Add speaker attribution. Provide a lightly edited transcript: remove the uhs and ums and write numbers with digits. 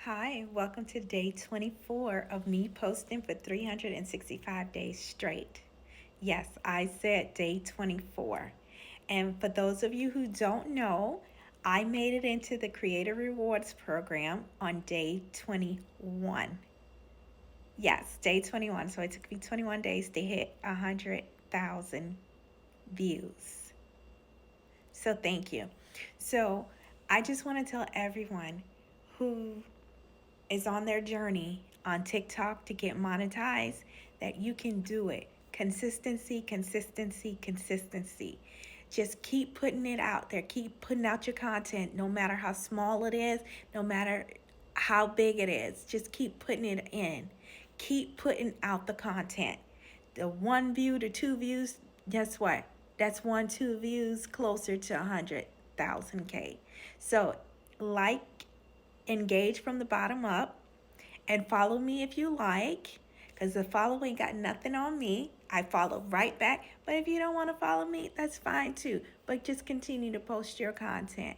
Speaker 1: Hi, welcome to day 24 of me posting for 365 days straight. Yes, I said day 24. And for those of you who don't know, I made it into the Creator Rewards program on day 21. Yes, day 21. So it took me 21 days to hit 100,000 views. So thank you. So I just want to tell everyone who is on their journey on TikTok to get monetized that you can do it. Consistency, consistency, consistency. Just keep putting it out there. Keep putting out your content, no matter how small it is, no matter how big it is. Just keep putting it in. Keep putting out the content. The 1 view to 2 views, guess what? That's 1, 2 views closer to 100,000K. So, like, engage from the bottom up, and follow me if you like, because the follow ain't got nothing on me. I follow right back. But if you don't want to follow me, that's fine too. But just continue to post your content.